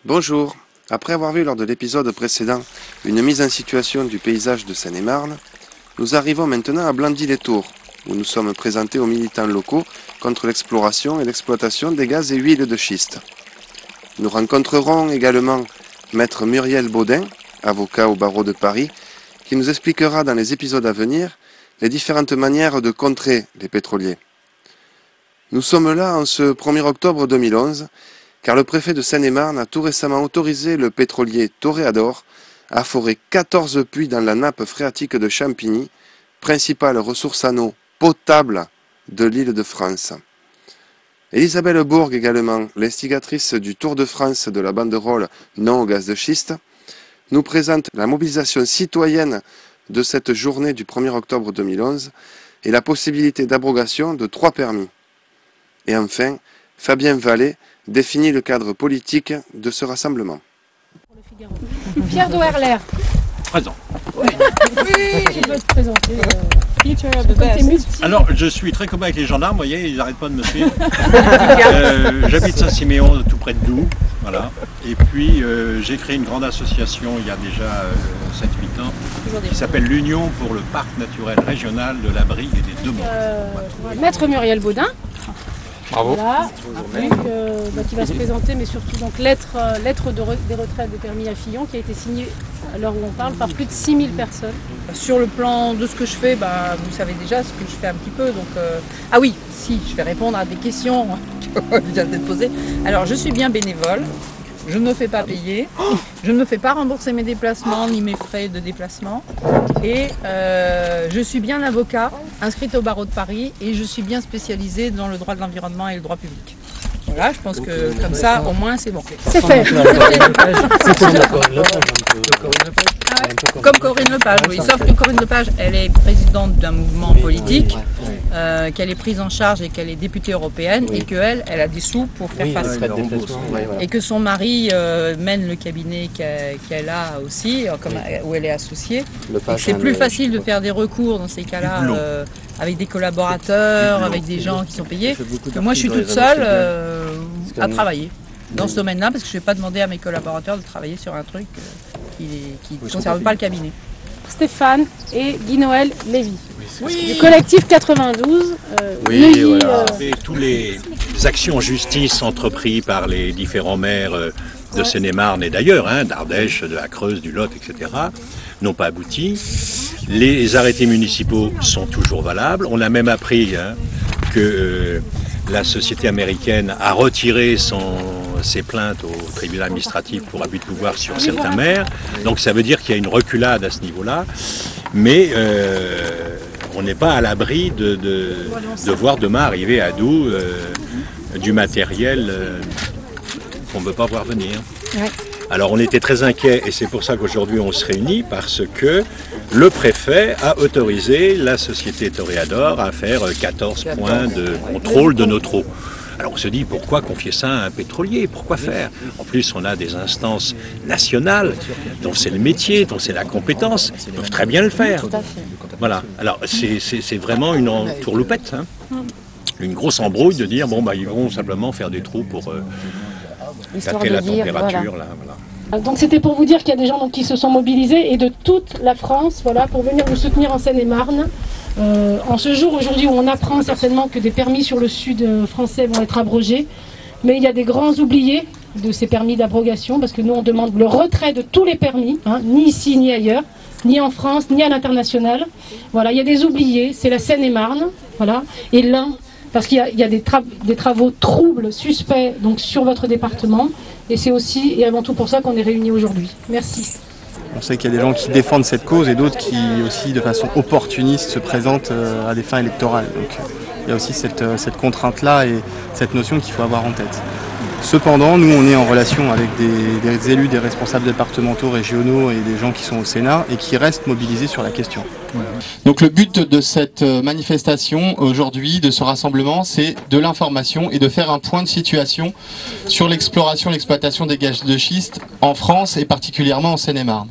Bonjour. Après avoir vu lors de l'épisode précédent une mise en situation du paysage de Seine-et-Marne, nous arrivons maintenant à Blandy-les-Tours, où nous sommes présentés aux militants locaux contre l'exploration et l'exploitation des gaz et huiles de schiste. Nous rencontrerons également Maître Muriel Baudin, avocat au barreau de Paris, qui nous expliquera dans les épisodes à venir les différentes manières de contrer les pétroliers. Nous sommes là en ce 1er octobre 2011, car le préfet de Seine-et-Marne a tout récemment autorisé le pétrolier Toréador à forer 14 puits dans la nappe phréatique de Champigny, principale ressource en eau potable de l'île de France. Elisabeth Bourg également, l'instigatrice du Tour de France de la banderole Non au gaz de schiste, nous présente la mobilisation citoyenne de cette journée du 1er octobre 2011 et la possibilité d'abrogation de 3 permis. Et enfin, Fabien Vallée définit le cadre politique de ce rassemblement. Pierre Doerler. Présent. Oui. Je veux te présenter. Alors, je suis très commun avec les gendarmes, vous voyez, ils n'arrêtent pas de me suivre. J'habite Saint-Siméon, tout près de Doux, voilà. Et puis, j'ai créé une grande association il y a déjà 7-8 ans, qui s'appelle l'Union pour le Parc naturel régional de la Brigue et des Deux-Monts. Maître Muriel Baudin. Bravo. Voilà, qui va se présenter, mais surtout donc lettre des retraites de permis à Fillon qui a été signée à l'heure où on parle par plus de 6000 personnes. Sur le plan de ce que je fais, vous savez déjà ce que je fais un petit peu. Donc, ah oui, si, je vais répondre à des questions qui viennent d'être posées. Alors, je suis bien bénévole, je ne me fais pas payer, je ne me fais pas rembourser mes déplacements ni mes frais de déplacement. Et je suis bien avocat, inscrite au barreau de Paris, et je suis bien spécialisée dans le droit de l'environnement et le droit public. Voilà, je pense que comme ça, au moins, c'est bon. C'est fait. Comme Corinne Lepage, oui. Sauf que Corinne Lepage, elle est présidente d'un mouvement politique, qu'elle est prise en charge et qu'elle est députée européenne, et qu'elle a des sous pour faire face. Et que son mari mène le cabinet qu'elle a aussi, où elle est associée. C'est plus facile de faire des recours dans ces cas-là avec des collaborateurs, avec des gens qui sont payés, que moi je suis toute seule à travailler dans ce domaine-là, parce que je ne vais pas demander à mes collaborateurs de travailler sur un truc qui ne concerne pas le cabinet. Stéphane et Guy-Noël Lévy. Du collectif 92. Et tous les actions en justice entreprises par les différents maires de Seine-et-Marne et d'ailleurs, d'Ardèche, de la Creuse, du Lot, etc., n'ont pas abouti. Les arrêtés municipaux sont toujours valables. On a même appris que la société américaine a retiré ses plaintes au tribunal administratif pour abus de pouvoir sur certains maires. Donc ça veut dire qu'il y a une reculade à ce niveau-là. Mais on n'est pas à l'abri de voir demain arriver à Doux du matériel qu'on ne veut pas voir venir. Ouais. Alors on était très inquiets et c'est pour ça qu'aujourd'hui on se réunit, parce que le préfet a autorisé la société Toréador à faire 14 points de contrôle de notre eau. Alors on se dit, pourquoi confier ça à un pétrolier? Pourquoi faire? En plus on a des instances nationales dont c'est le métier, dont c'est la compétence, ils peuvent très bien le faire. Voilà, alors c'est vraiment une entourloupette, une grosse embrouille de dire, ils vont simplement faire des trous pour tâter la température. Voilà. Donc c'était pour vous dire qu'il y a des gens qui se sont mobilisés et de toute la France, pour venir nous soutenir en Seine-et-Marne. En ce jour aujourd'hui où on apprend certainement que des permis sur le sud français vont être abrogés, mais il y a des grands oubliés de ces permis d'abrogation, parce que nous on demande le retrait de tous les permis, ni ici ni ailleurs, ni en France, ni à l'international. Voilà, il y a des oubliés, c'est la Seine-et-Marne, et l'Ain, parce qu'il y a des travaux troubles, suspects, donc sur votre département, et c'est aussi et avant tout pour ça qu'on est réunis aujourd'hui. Merci. On sait qu'il y a des gens qui défendent cette cause et d'autres qui aussi, de façon opportuniste, se présentent à des fins électorales. Donc il y a aussi cette contrainte-là et cette notion qu'il faut avoir en tête. Cependant, nous, on est en relation avec des élus, des responsables départementaux, régionaux et des gens qui sont au Sénat et qui restent mobilisés sur la question. Donc le but de cette manifestation aujourd'hui, de ce rassemblement, c'est de l'information et de faire un point de situation sur l'exploration et l'exploitation des gaz de schiste en France et particulièrement en Seine-et-Marne.